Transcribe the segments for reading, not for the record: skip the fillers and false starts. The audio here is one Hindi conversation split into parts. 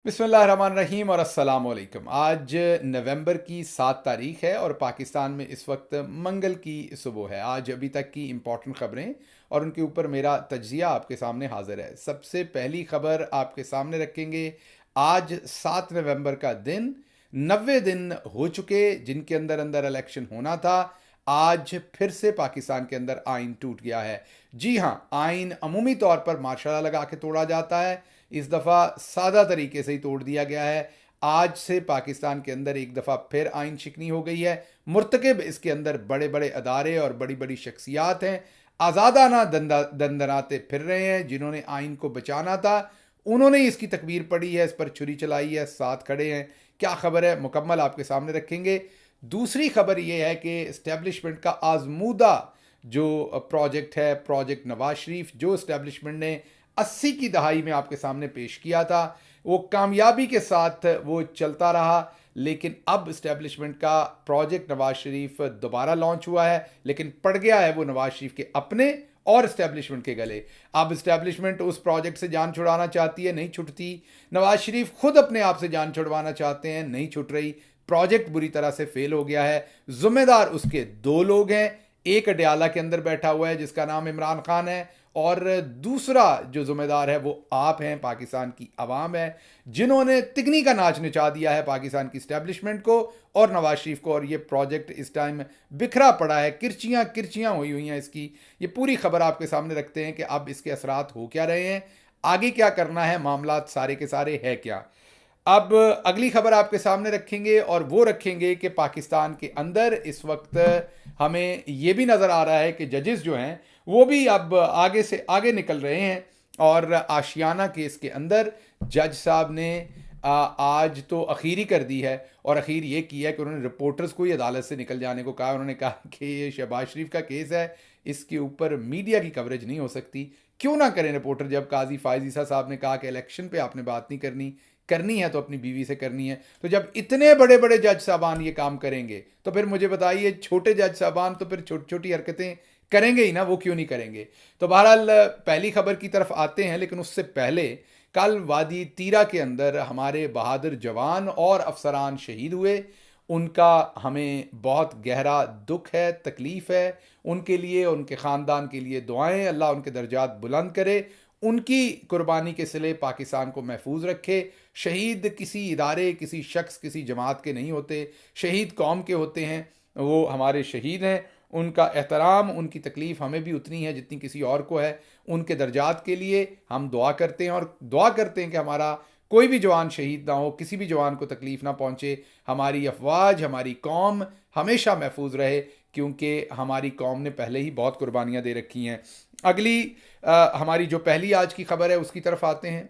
बिस्मिल्लाहिर्रहमानिर्रहीम और अस्सलाम वालेकुम। आज नवंबर की 7 तारीख है और पाकिस्तान में इस वक्त मंगल की सुबह है। आज अभी तक की इम्पोर्टेंट ख़बरें और उनके ऊपर मेरा तज्जिया आपके सामने हाजिर है। सबसे पहली खबर आपके सामने रखेंगे। आज 7 नवंबर का दिन, 90 दिन हो चुके जिनके अंदर अंदर इलेक्शन होना था। आज फिर से पाकिस्तान के अंदर आइन टूट गया है। जी हाँ, आइन अमूमी तौर पर मार्शल लगा के तोड़ा जाता है। इस दफ़ा सादा तरीके से ही तोड़ दिया गया है। आज से पाकिस्तान के अंदर एक दफ़ा फिर आइन शिकनी हो गई है। मुर्तकिब इसके अंदर बड़े बड़े अदारे और बड़ी बड़ी शख्सियात हैं। आज़ादाना दंदनाते फिर रहे हैं। जिन्होंने आइन को बचाना था उन्होंने इसकी तकबीर पढ़ी है, इस पर छुरी चलाई है, साथ खड़े हैं। क्या खबर है मुकम्मल आपके सामने रखेंगे। दूसरी खबर यह है कि इस्टेब्लिशमेंट का आजमूदा जो प्रोजेक्ट है, प्रोजेक्ट नवाज शरीफ, जो इस्टेब्लिशमेंट ने 80 की दहाई में आपके सामने पेश किया था, वो कामयाबी के साथ वो चलता रहा। लेकिन अब इस्टेब्लिशमेंट का प्रोजेक्ट नवाज शरीफ दोबारा लॉन्च हुआ है, लेकिन पड़ गया है वो नवाज शरीफ के अपने और इस्टेब्लिशमेंट के गले। अब इस्टेब्लिशमेंट उस प्रोजेक्ट से जान छुड़ाना चाहती है, नहीं छुटती। नवाज शरीफ खुद अपने आप से जान छुड़वाना चाहते हैं, नहीं छुट रही। प्रोजेक्ट बुरी तरह से फेल हो गया है। जिम्मेदार उसके दो लोग हैं। एक अडयाला के अंदर बैठा हुआ है जिसका नाम इमरान खान है, और दूसरा जो जिम्मेदार है वो आप हैं, पाकिस्तान की आवाम है, जिन्होंने तिगनी का नाच नचा दिया है पाकिस्तान की इस्टेब्लिशमेंट को और नवाज शरीफ को। और ये प्रोजेक्ट इस टाइम बिखरा पड़ा है, किरचियाँ किरचियाँ हुई हुई हैं इसकी। ये पूरी खबर आपके सामने रखते हैं कि अब इसके असरात हो क्या रहे हैं, आगे क्या करना है, मामला सारे के सारे है क्या। अब अगली खबर आपके सामने रखेंगे और वो रखेंगे कि पाकिस्तान के अंदर इस वक्त हमें ये भी नज़र आ रहा है कि जजेस जो हैं वो भी अब आगे से आगे निकल रहे हैं। और आशियाना केस के अंदर जज साहब ने आज तो अखीरी कर दी है, और अखीर ये की है कि उन्होंने रिपोर्टर्स को ही अदालत से निकल जाने को कहा। उन्होंने कहा कि ये शहबाज शरीफ का केस है, इसके ऊपर मीडिया की कवरेज नहीं हो सकती। क्यों ना करें रिपोर्टर, जब काजी फायज ईसा साहब ने कहा कि इलेक्शन पे आपने बात नहीं करनी, करनी है तो अपनी बीवी से करनी है। तो जब इतने बड़े बड़े जज साहबान ये काम करेंगे तो फिर मुझे बताइए छोटे जज साहबान तो फिर छोटी छोटी हरकतें करेंगे ही ना, वो क्यों नहीं करेंगे। तो बहरहाल पहली खबर की तरफ आते हैं, लेकिन उससे पहले कल वादी तीरा के अंदर हमारे बहादुर जवान और अफसरान शहीद हुए। उनका हमें बहुत गहरा दुख है, तकलीफ़ है। उनके लिए, उनके ख़ानदान के लिए दुआएं, अल्लाह उनके दर्जात बुलंद करे, उनकी कुर्बानी के सिले पाकिस्तान को महफूज रखे। शहीद किसी इदारे, किसी शख्स, किसी जमात के नहीं होते, शहीद कौम के होते हैं। वो हमारे शहीद हैं, उनका एहतराम, उनकी तकलीफ़ हमें भी उतनी है जितनी किसी और को है। उनके दर्जात के लिए हम दुआ करते हैं, और दुआ करते हैं कि हमारा कोई भी जवान शहीद ना हो, किसी भी जवान को तकलीफ़ ना पहुँचे। हमारी अफवाज, हमारी कौम हमेशा महफूज रहे, क्योंकि हमारी कौम ने पहले ही बहुत कुर्बानियाँ दे रखी हैं। अगली हमारी जो पहली आज की खबर है उसकी तरफ आते हैं।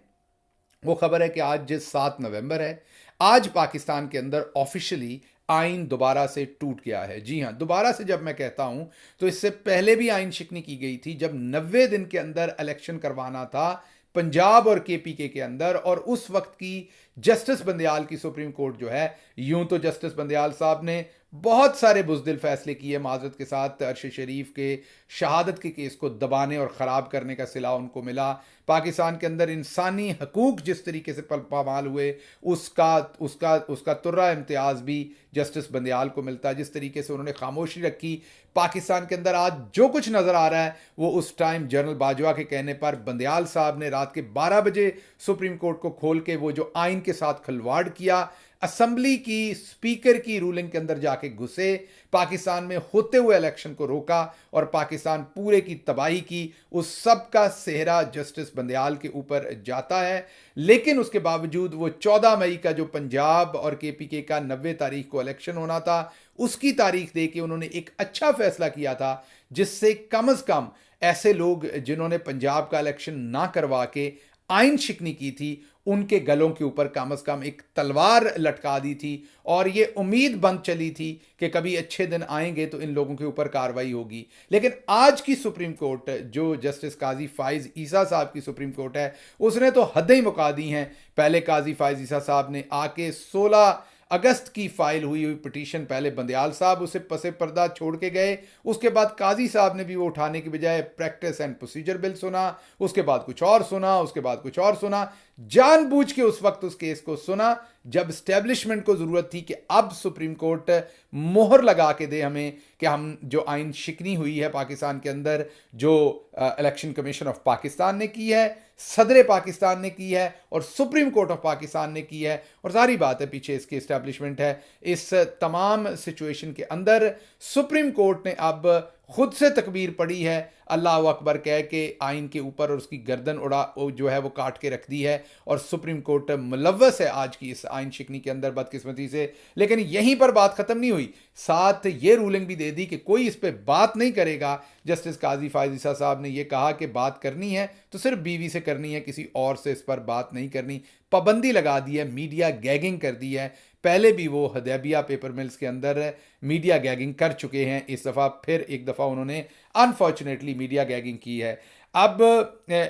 वो खबर है कि आज 7 नवंबर है। आज पाकिस्तान के अंदर ऑफिशियली आइन दोबारा से टूट गया है। जी हाँ, दोबारा से जब मैं कहता हूं तो इससे पहले भी आइन शिकनी की गई थी, जब 90 दिन के अंदर इलेक्शन करवाना था पंजाब और केपीके के अंदर। और उस वक्त की जस्टिस बंदयाल की सुप्रीम कोर्ट जो है, यूं तो जस्टिस बंदयाल साहब ने बहुत सारे बुजदिल फैसले किए, माजरत के साथ अरशद शरीफ के शहादत के केस को दबाने और ख़राब करने का सिला उनको मिला। पाकिस्तान के अंदर इंसानी हकूक़ जिस तरीके से पामाल हुए, उसका उसका उसका तुर्रा इम्तियाज़ भी जस्टिस बंदयाल को मिलता। जिस तरीके से उन्होंने खामोशी रखी, पाकिस्तान के अंदर आज जो कुछ नज़र आ रहा है वो उस टाइम जनरल बाजवा के कहने पर बंदयाल साहब ने रात के 12 बजे सुप्रीम कोर्ट को खोल के वो जो आइन के साथ खिलवाड़ किया, असम्बली की स्पीकर की रूलिंग के अंदर जाके घुसे, पाकिस्तान में होते हुए इलेक्शन को रोका और पाकिस्तान पूरे की तबाही की। उस सब का सेहरा जस्टिस बंदयाल के ऊपर जाता है। लेकिन उसके बावजूद वो 14 मई का जो पंजाब और केपीके का 90 तारीख को इलेक्शन होना था, उसकी तारीख दे के उन्होंने एक अच्छा फैसला किया था, जिससे कम अज कम ऐसे लोग जिन्होंने पंजाब का इलेक्शन ना करवा के आइन शिकनी की थी, उनके गलों के ऊपर कम अज कम एक तलवार लटका दी थी। और ये उम्मीद बंद चली थी कि कभी अच्छे दिन आएंगे तो इन लोगों के ऊपर कार्रवाई होगी। लेकिन आज की सुप्रीम कोर्ट, जो जस्टिस काजी फाइज ईसा साहब की सुप्रीम कोर्ट है, उसने तो हदें ही मुका दी हैं। पहले काजी फाइज ईसा साहब ने आके 16 अगस्त की फाइल हुई हुई पिटीशन, पहले बंदयाल साहब उसे पसे पर्दा छोड़ के गए, उसके बाद काजी साहब ने भी वो उठाने की बजाय प्रैक्टिस एंड प्रोसीजर बिल सुना, उसके बाद कुछ और सुना, उसके बाद कुछ और सुना, जानबूझ के उस वक्त उस केस को सुना जब स्टैब्लिशमेंट को जरूरत थी कि अब सुप्रीम कोर्ट मोहर लगा के दे हमें कि हम जो आइन शिकनी हुई है पाकिस्तान के अंदर, जो इलेक्शन कमीशन ऑफ पाकिस्तान ने की है, सदर पाकिस्तान ने की है और सुप्रीम कोर्ट ऑफ पाकिस्तान ने की है, और सारी बात है पीछे इसकी इस्टेब्लिशमेंट है। इस तमाम सिचुएशन के अंदर सुप्रीम कोर्ट ने अब खुद से तकबीर पड़ी है, अल्लाह अकबर कह के आइन के ऊपर, और उसकी गर्दन उड़ा जो है वो काट के रख दी है, और सुप्रीम कोर्ट मुलव्वस है आज की इस आइन शिकनी के अंदर बदकिस्मती से। लेकिन यहीं पर बात खत्म नहीं हुई, साथ ये रूलिंग भी दे दी कि कोई इस पर बात नहीं करेगा। जस्टिस काजी फायजीसा साहब ने यह कहा कि बात करनी है तो सिर्फ बीवी से करनी है, किसी और से इस पर बात नहीं करनी। पाबंदी लगा दी है, मीडिया गैगिंग कर दी है। पहले भी वो हदैबिया पेपर मिल्स के अंदर मीडिया गैगिंग कर चुके हैं, इस दफ़ा फिर एक दफ़ा उन्होंने अनफॉर्चुनेटली मीडिया गैगिंग की है। अब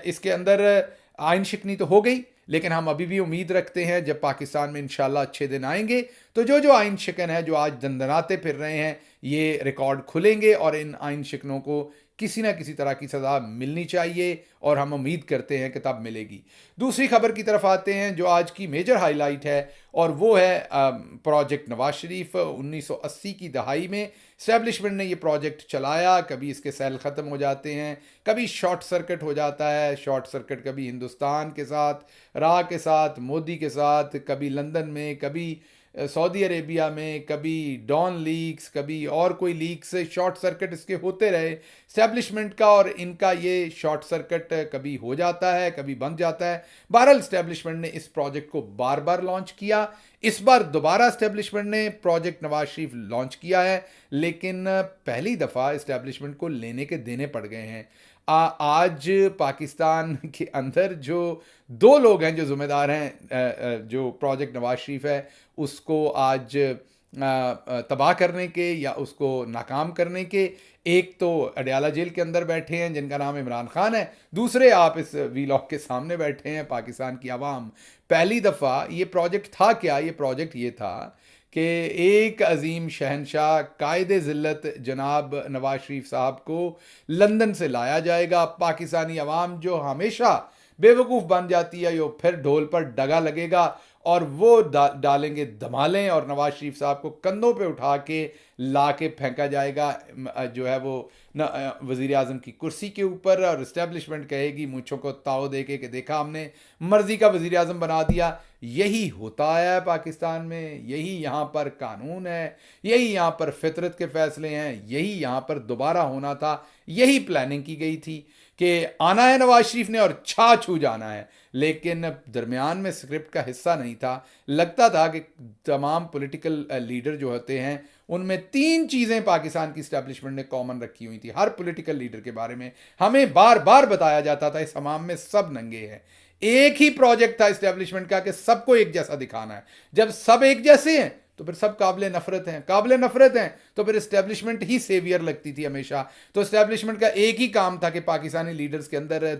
इसके अंदर आइन शिकनी तो हो गई, लेकिन हम अभी भी उम्मीद रखते हैं जब पाकिस्तान में इंशाल्लाह अच्छे दिन आएंगे तो जो जो आइन शिकन है, जो आज दंदनाते फिर रहे हैं, ये रिकॉर्ड खुलेंगे और इन आइन शिकनों को किसी ना किसी तरह की सज़ा मिलनी चाहिए, और हम उम्मीद करते हैं कि तब मिलेगी। दूसरी खबर की तरफ आते हैं जो आज की मेजर हाईलाइट है, और वो है प्रोजेक्ट नवाज शरीफ। 1980 की दहाई में इस्टेब्लिशमेंट ने ये प्रोजेक्ट चलाया, कभी इसके सेल ख़त्म हो जाते हैं, कभी शॉर्ट सर्किट हो जाता है। शॉर्ट सर्किट कभी हिंदुस्तान के साथ, राह के साथ, मोदी के साथ, कभी लंदन में, कभी सऊदी अरेबिया में, कभी डॉन लीक्स, कभी और कोई लीक से शॉर्ट सर्किट इसके होते रहे इस्टेब्लिशमेंट का, और इनका ये शॉर्ट सर्किट कभी हो जाता है, कभी बंद जाता है। बहरहाल इस्टेब्लिशमेंट ने इस प्रोजेक्ट को बार बार लॉन्च किया। इस बार दोबारा इस्टेब्लिशमेंट ने प्रोजेक्ट नवाज शरीफ लॉन्च किया है, लेकिन पहली दफ़ा इस्टेब्लिशमेंट को लेने के देने पड़ गए हैं। आज पाकिस्तान के अंदर जो दो लोग हैं जो जिम्मेदार हैं, जो प्रोजेक्ट नवाज शरीफ है उसको आज तबाह करने के या उसको नाकाम करने के, एक तो अडयाला जेल के अंदर बैठे हैं जिनका नाम इमरान खान है, दूसरे आप इस वीलॉग के सामने बैठे हैं पाकिस्तान की आवाम। पहली दफ़ा ये प्रोजेक्ट था क्या? ये प्रोजेक्ट ये था कि एक अजीम शहनशाह कायदे ज़िल्लत जनाब नवाज शरीफ साहब को लंदन से लाया जाएगा। पाकिस्तानी अवाम जो हमेशा बेवकूफ़ बन जाती है, यो फिर ढोल पर डगा लगेगा और वो डालेंगे धमालें, और नवाज शरीफ साहब को कंधों पे उठा के ला के फेंका जाएगा जो है वो वज़ीर आज़म की कुर्सी के ऊपर, और इस्टेब्लिशमेंट कहेगी मूँछों को ताव दे के कि देखा हमने मर्जी का वज़ीर आज़म बना दिया। यही होता है पाकिस्तान में, यही यहाँ पर कानून है, यही यहाँ पर फितरत के फैसले हैं, यही यहाँ पर दोबारा होना था, यही प्लानिंग की गई थी कि आना है नवाज शरीफ ने और छा छू जाना है। लेकिन दरमियान में स्क्रिप्ट का हिस्सा नहीं था। लगता था कि तमाम पॉलिटिकल लीडर जो होते हैं उनमें तीन चीज़ें पाकिस्तान की इस्टेब्लिशमेंट ने कॉमन रखी हुई थी। हर पॉलिटिकल लीडर के बारे में हमें बार बार बताया जाता था इस हमाम में सब नंगे हैं। एक ही प्रोजेक्ट था इस्टेब्लिशमेंट का कि सबको एक जैसा दिखाना है। जब सब एक जैसे हैं तो फिर सब काबिल नफरत हैं, काबिल नफरत हैं तो फिर इस्टेब्लिशमेंट ही सेवियर लगती थी हमेशा। तो इस्टेब्लिशमेंट का एक ही काम था कि पाकिस्तानी लीडर्स के अंदर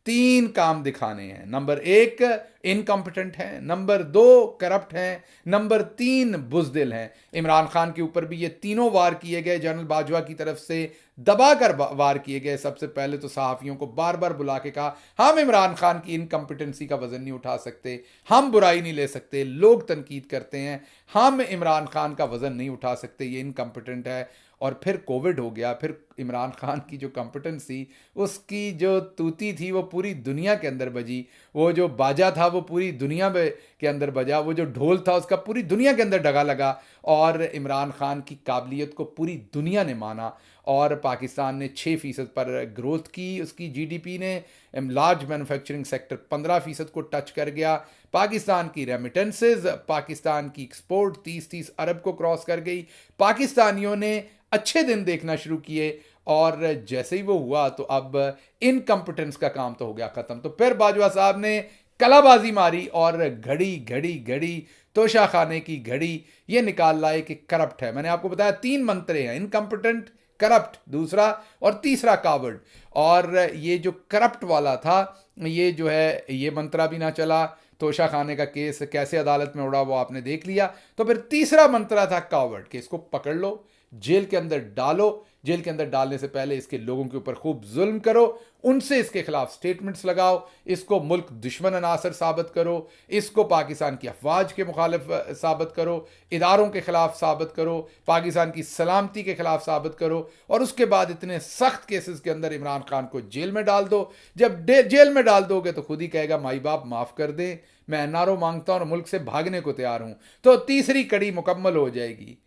तीन काम दिखाने हैं। नंबर एक इनकॉम्पिटेंट हैं, नंबर दो करप्ट हैं, नंबर तीन बुजदिल हैं। इमरान खान के ऊपर भी ये तीनों वार किए गए, जनरल बाजवा की तरफ से दबाकर वार किए गए। सबसे पहले तो सहाफ़ियों को बार बार बुला के कहा हम इमरान खान की इनकम्पिटेंसी का वज़न नहीं उठा सकते, हम बुराई नहीं ले सकते, लोग तनकीद करते हैं, हम इमरान खान का वज़न नहीं उठा सकते, ये इनकम्पिटेंट है। और फिर कोविड हो गया, फिर इमरान खान की जो कॉम्पिटेंसी, उसकी जो तूती थी वो पूरी दुनिया के अंदर बजी, वो जो बाजा था वो पूरी दुनिया के अंदर बजा, वो जो ढोल था उसका पूरी दुनिया के अंदर डगा लगा, और इमरान खान की काबिलियत को पूरी दुनिया ने माना। और पाकिस्तान ने 6% पर ग्रोथ की, उसकी जीडीपी ने, लार्ज मैन्युफैक्चरिंग सेक्टर 15% को टच कर गया। पाकिस्तान की रेमिटेंसेस, पाकिस्तान की एक्सपोर्ट 30 अरब को क्रॉस कर गई। पाकिस्तानियों ने अच्छे दिन देखना शुरू किए, और जैसे ही वो हुआ तो अब इनकम्पिटेंस का काम तो हो गया ख़त्म। तो फिर बाजवा साहब ने कलाबाजी मारी और घड़ी तोशा खाने की घड़ी ये निकाल लाए कि करप्ट है। मैंने आपको बताया 3 मंत्रे हैं, इनकम्पिटेंट, करप्ट दूसरा, और तीसरा कावर्ड। और ये जो करप्ट वाला था ये जो है ये मंत्रा भी ना चला, तोशा खाने का केस कैसे अदालत में उड़ा वो आपने देख लिया। तो फिर तीसरा मंत्रा था कावर्ड कि इसको पकड़ लो, जेल के अंदर डालो, जेल के अंदर डालने से पहले इसके लोगों के ऊपर खूब जुल्म करो, उनसे इसके खिलाफ स्टेटमेंट्स लगाओ, इसको मुल्क दुश्मन अनासर साबित करो, इसको पाकिस्तान की अफवाज के मुखालिफ साबित करो, इदारों के खिलाफ साबित करो, पाकिस्तान की सलामती के खिलाफ साबित करो, और उसके बाद इतने सख्त केसेस के अंदर इमरान खान को जेल में डाल दो। जब जेल में डाल दोगे तो खुद ही कहेगा माई बाप माफ कर दें, मैं एनआरओ मांगता हूं और मुल्क से भागने को तैयार हूं। तो तीसरी कड़ी मुकम्मल हो जाएगी,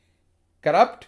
करप्ट,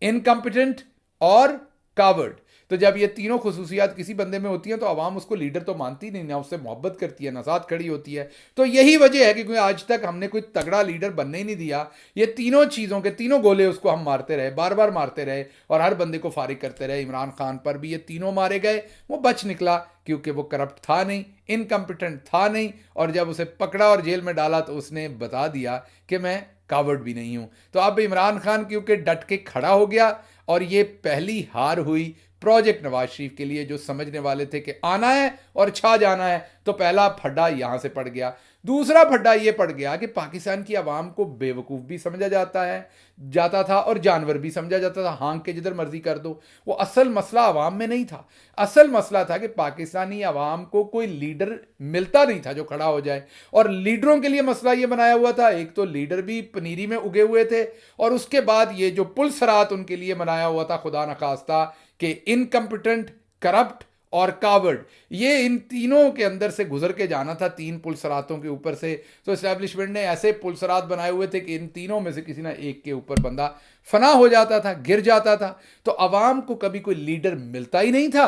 इनकम्पिटेंट और कावर्ड। तो जब ये तीनों खुसूसियात किसी बंदे में होती हैं तो आवाम उसको लीडर तो मानती नहीं, ना उससे मोहब्बत करती है, ना साथ खड़ी होती है। तो यही वजह है कि कोई आज तक हमने कोई तगड़ा लीडर बनने ही नहीं दिया। ये तीनों चीज़ों के तीनों गोले उसको हम मारते रहे, बार बार मारते रहे, और हर बंदे को फारिग करते रहे। इमरान खान पर भी ये तीनों मारे गए, वो बच निकला क्योंकि वो करप्ट था नहीं, इनकम्पिटेंट था नहीं, और जब उसे पकड़ा और जेल में डाला तो उसने बता दिया कि मैं कावर्ड भी नहीं हूं। तो अब इमरान खान क्योंकि डट के खड़ा हो गया, और ये पहली हार हुई प्रोजेक्ट नवाज शरीफ के लिए, जो समझने वाले थे कि आना है और छा जाना है। तो पहला फड्डा यहां से पड़ गया। दूसरा फड्डा यह पड़ गया कि पाकिस्तान की आवाम को बेवकूफ़ भी समझा जाता था और जानवर भी समझा जाता था, हाँक के जिधर मर्जी कर दो। वो असल मसला आवाम में नहीं था, असल मसला था कि पाकिस्तानी आवाम को कोई लीडर मिलता नहीं था जो खड़ा हो जाए। और लीडरों के लिए मसला ये बनाया हुआ था, एक तो लीडर भी पनीरी में उगे हुए थे, और उसके बाद ये जो पुलसरात उनके लिए बनाया हुआ था खुदा न खास्ता कि इनकम्पिटेंट, करप्ट और कावर्ड, ये इन तीनों के अंदर से गुजर के जाना था, तीन पुलसरातों के ऊपर से। तो एस्टैब्लिशमेंट ने ऐसे पुलसरात बनाए हुए थे कि इन तीनों में से किसी ना एक के ऊपर बंदा फना हो जाता था, गिर जाता था। तो अवाम को कभी कोई लीडर मिलता ही नहीं था,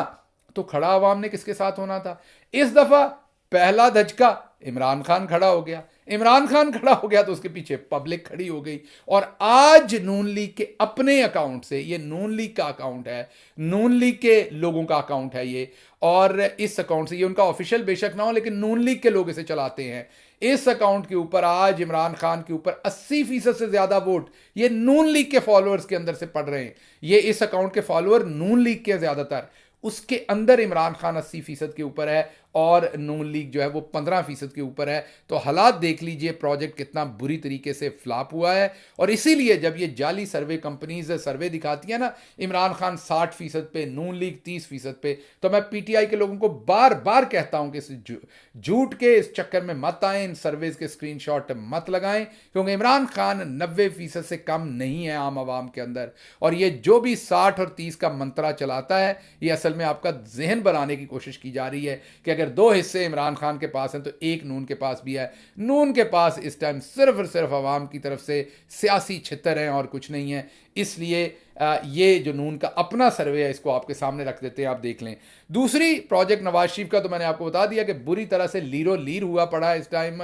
तो खड़ा अवाम ने किसके साथ होना था। इस दफा पहला धचका इमरान खान खड़ा हो गया। इमरान खान खड़ा हो गया तो उसके पीछे पब्लिक खड़ी हो गई। और आज नून लीग के अपने अकाउंट से, ये नून लीग का अकाउंट है, नून लीग के लोगों का अकाउंट है ये, और इस अकाउंट से, ये उनका ऑफिशियल बेशक ना हो लेकिन नून लीग के लोग इसे चलाते हैं, इस अकाउंट के ऊपर आज इमरान खान के ऊपर 80% से ज्यादा वोट ये नून लीग के फॉलोअर्स के अंदर से पड़ रहे हैं। ये इस अकाउंट के फॉलोअर नून लीग के ज्यादातर, उसके अंदर इमरान खान 80% के ऊपर है और नून लीग जो है वो 15% के ऊपर है। तो हालात देख लीजिए प्रोजेक्ट कितना बुरी तरीके से फ्लॉप हुआ है। और इसीलिए जब ये जाली सर्वे कंपनीज सर्वे दिखाती है ना, इमरान खान 60% पे, नून लीग 30% पे, तो मैं पीटीआई के लोगों को बार बार कहता हूं कि इस झूठ के इस चक्कर में मत आए, इन सर्वेज के स्क्रीनशॉट मत लगाएं, क्योंकि इमरान खान 90% से कम नहीं है आम आवाम के अंदर। और ये जो भी 60 और 30 का मंत्रा चलाता है, ये असल में आपका जहन बनाने की कोशिश की जा रही है कि अगर 2 हिस्से इमरान खान के पास हैं तो एक नून के पास भी है। नून के पास इस टाइम सिर्फ और सिर्फ अवाम की तरफ से सियासी छितर हैं और कुछ नहीं है। इसलिए ये जो नून का अपना सर्वे है इसको आपके सामने रख देते हैं, आप देख लें। दूसरी प्रोजेक्ट नवाज शरीफ का तो मैंने आपको बता दिया कि बुरी तरह से लीरो लीर हुआ पड़ा है इस टाइम,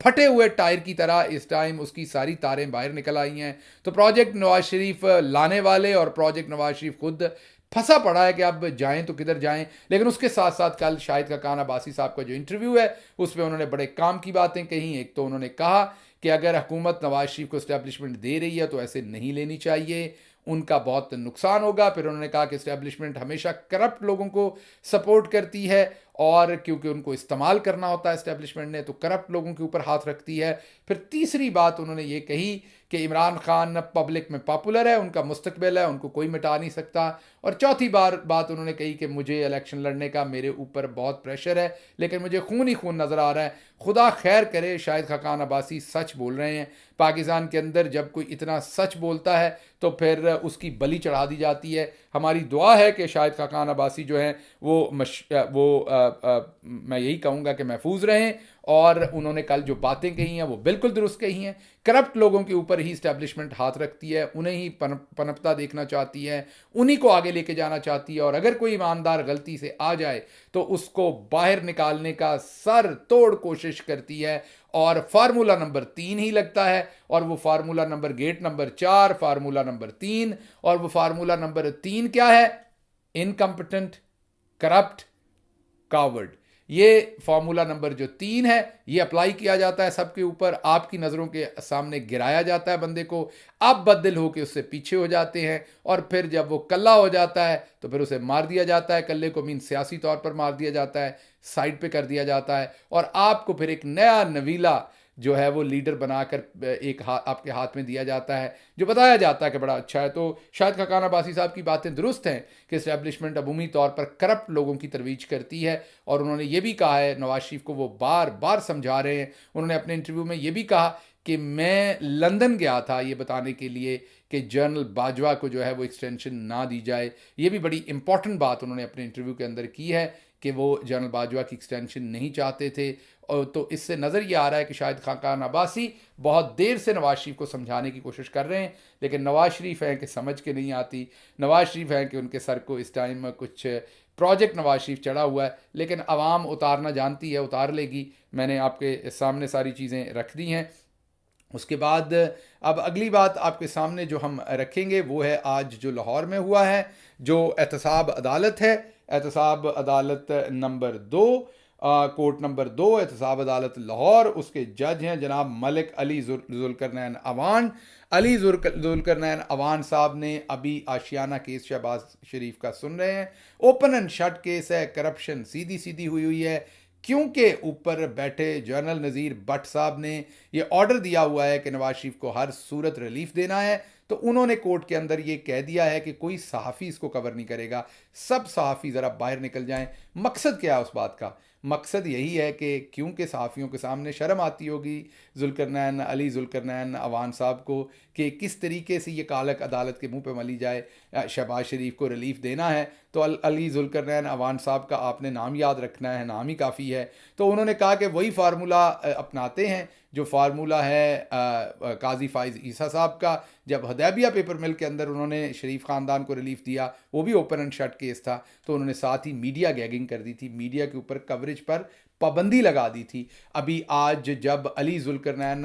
फटे हुए टायर की तरह इस टाइम उसकी सारी तारें बाहर निकल आई हैं। तो प्रोजेक्ट नवाज शरीफ लाने वाले और प्रोजेक्ट नवाज शरीफ खुद फंसा पड़ा है कि अब जाएं तो किधर जाएं। लेकिन उसके साथ साथ कल शाहिद खाकान अब्बासी साहब का जो इंटरव्यू है उस पर उन्होंने बड़े काम की बातें कही। एक तो उन्होंने कहा कि अगर हुकूमत नवाज शरीफ को इस्टेब्लिशमेंट दे रही है तो ऐसे नहीं लेनी चाहिए, उनका बहुत नुकसान होगा। फिर उन्होंने कहा कि इस्टेब्लिशमेंट हमेशा करप्ट लोगों को सपोर्ट करती है, और क्योंकि उनको इस्तेमाल करना होता है इस्टेब्लिशमेंट ने, तो करप्ट लोगों के ऊपर हाथ रखती है। फिर तीसरी बात उन्होंने ये कही कि इमरान खान पब्लिक में पॉपुलर है, उनका मुस्तकबिल है, उनको कोई मिटा नहीं सकता। और चौथी बात उन्होंने कही कि मुझे इलेक्शन लड़ने का मेरे ऊपर बहुत प्रेशर है, लेकिन मुझे खून ही खून नज़र आ रहा है। खुदा खैर करे शाहिद खाकान अब्बासी सच बोल रहे हैं। पाकिस्तान के अंदर जब कोई इतना सच बोलता है तो फिर उसकी बलि चढ़ा दी जाती है। हमारी दुआ है कि शाहिद खाकान अब्बासी जो हैं वो मैं यही कहूँगा कि महफूज रहें, और उन्होंने कल जो बातें कही हैं वो बिल्कुल दुरुस्त कही हैं। करप्ट लोगों के ऊपर ही इस्टेब्लिशमेंट हाथ रखती है, उन्हें ही पनपता देखना चाहती है, उन्हीं को आगे लेके जाना चाहती है, और अगर कोई ईमानदार गलती से आ जाए तो उसको बाहर निकालने का सर तोड़ कोशिश करती है। और फार्मूला नंबर 3 ही लगता है, और वो formula number get number 4, formula number 3, और वो फार्मूला नंबर 3 क्या है? Incompetent, corrupt, coward. ये फार्मूला नंबर जो 3 है ये अप्लाई किया जाता है सबके ऊपर, आपकी नज़रों के सामने गिराया जाता है बंदे को, आप बददिल होकर उससे पीछे हो जाते हैं, और फिर जब वो कल्ला हो जाता है तो फिर उसे मार दिया जाता है। कल्ले को मीन सियासी तौर पर मार दिया जाता है, साइड पे कर दिया जाता है और आपको फिर एक नया नवीला जो है वो लीडर बनाकर एक आपके हाथ में दिया जाता है, जो बताया जाता है कि बड़ा अच्छा है। तो शायद खाकान अब्बासी साहब की बातें दुरुस्त हैं कि इस्टेब्लिशमेंट अमूमी तौर पर करप्ट लोगों की तरवीज करती है, और उन्होंने ये भी कहा है, नवाज शरीफ को वो बार बार समझा रहे हैं। उन्होंने अपने इंटरव्यू में ये भी कहा कि मैं लंदन गया था ये बताने के लिए कि जनरल बाजवा को जो है वो एक्सटेंशन ना दी जाए। ये भी बड़ी इंपॉर्टेंट बात उन्होंने अपने इंटरव्यू के अंदर की है कि वो जनरल बाजवा की एक्सटेंशन नहीं चाहते थे। और तो इससे नज़र ये आ रहा है कि शायद खाकान अब्बासी बहुत देर से नवाज शरीफ को समझाने की कोशिश कर रहे हैं, लेकिन नवाज शरीफ हैं कि समझ के नहीं आती। नवाज शरीफ हैं कि उनके सर को इस टाइम कुछ प्रोजेक्ट नवाज शरीफ चढ़ा हुआ है, लेकिन आवाम उतारना जानती है, उतार लेगी। मैंने आपके सामने सारी चीज़ें रख दी हैं। उसके बाद अब अगली बात आपके सामने जो हम रखेंगे वो है आज जो लाहौर में हुआ है, जो एहतसाब अदालत है, एहतसाब अदालत नंबर 2, कोर्ट नंबर 2 एहतसाब अदालत लाहौर। उसके जज हैं जनाब मलिक अली जुल्करनैन अवान। अली जुल्करनैन अवान साहब ने अभी आशियाना केस शहबाज शरीफ का सुन रहे हैं। ओपन एंड शट केस है, करप्शन सीधी सीधी हुई है, क्योंकि ऊपर बैठे जनरल नज़ीर भट्ट साहब ने ये ऑर्डर दिया हुआ है कि नवाज शरीफ को हर सूरत रिलीफ देना है। तो उन्होंने कोर्ट के अंदर ये कह दिया है कि कोई सहाफ़ी इसको कवर नहीं करेगा, सब सहाफ़ी ज़रा बाहर निकल जाएं। मकसद क्या है उस बात का? मकसद यही है कि क्योंकि सहाफ़ियों के सामने शर्म आती होगी अली जुल्करनैन अवान साहब को कि किस तरीके से ये कालक अदालत के मुंह पे मली जाए, शहबाज शरीफ को रिलीफ देना है तो अली जुल्करनैन अवान साहब का आपने नाम याद रखना है, नाम ही काफ़ी है। तो उन्होंने कहा कि वही फार्मूला अपनाते हैं जो फार्मूला है काजी फाइज ईसा साहब का। जब हदैबिया पेपर मिल के अंदर उन्होंने शरीफ ख़ानदान को रिलीफ दिया, वो भी ओपन एंड शट केस था, तो उन्होंने साथ ही मीडिया गैगिंग कर दी थी, मीडिया के ऊपर कवरेज पर पाबंदी लगा दी थी। अभी आज जब अली जुल्करनैन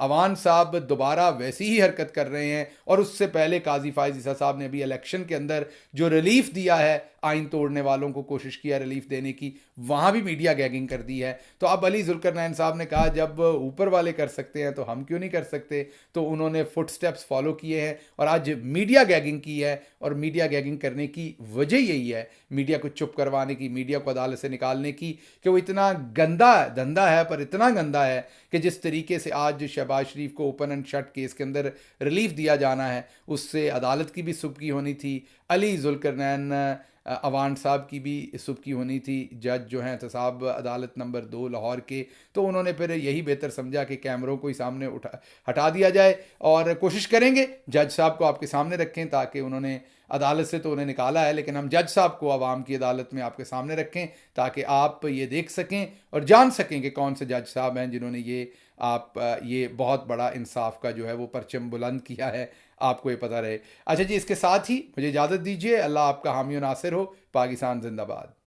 अवान साहब दोबारा वैसी ही हरकत कर रहे हैं, और उससे पहले काजी फाइज ईसा साहब ने अभी इलेक्शन के अंदर जो रिलीफ दिया है आइन तोड़ने वालों को, कोशिश किया रिलीफ देने की, वहाँ भी मीडिया गैगिंग कर दी है। तो अब अली जुल्करनैन साहब ने कहा जब ऊपर वाले कर सकते हैं तो हम क्यों नहीं कर सकते। तो उन्होंने फुट स्टेप्स फॉलो किए हैं और आज मीडिया गैगिंग की है। और मीडिया गैगिंग करने की वजह यही है, मीडिया को चुप करवाने की, मीडिया को अदालत से निकालने की, कि वो इतना गंदा धंधा है, पर इतना गंदा है कि जिस तरीके से आज शहबाज शरीफ को ओपन एंड शट केस के अंदर रिलीफ दिया जाना है, उससे अदालत की भी सुबकी होनी थी, अली जुल्करनैन अवान साहब की भी सुबकी होनी थी, जज जो हैं एहतसाब अदालत नंबर 2 लाहौर के। तो उन्होंने फिर यही बेहतर समझा कि कैमरों को ही सामने हटा दिया जाए, और कोशिश करेंगे जज साहब को आपके सामने रखें, ताकि उन्होंने अदालत से तो उन्हें निकाला है, लेकिन हम जज साहब को आवाम की अदालत में आपके सामने रखें ताकि आप ये देख सकें और जान सकें कि कौन से जज साहब हैं जिन्होंने ये बहुत बड़ा इंसाफ का जो है वो परचम बुलंद किया है, आपको ये पता रहे। अच्छा जी, इसके साथ ही मुझे इजाज़त दीजिए। अल्लाह आपका हामी और नासिर हो। पाकिस्तान जिंदाबाद।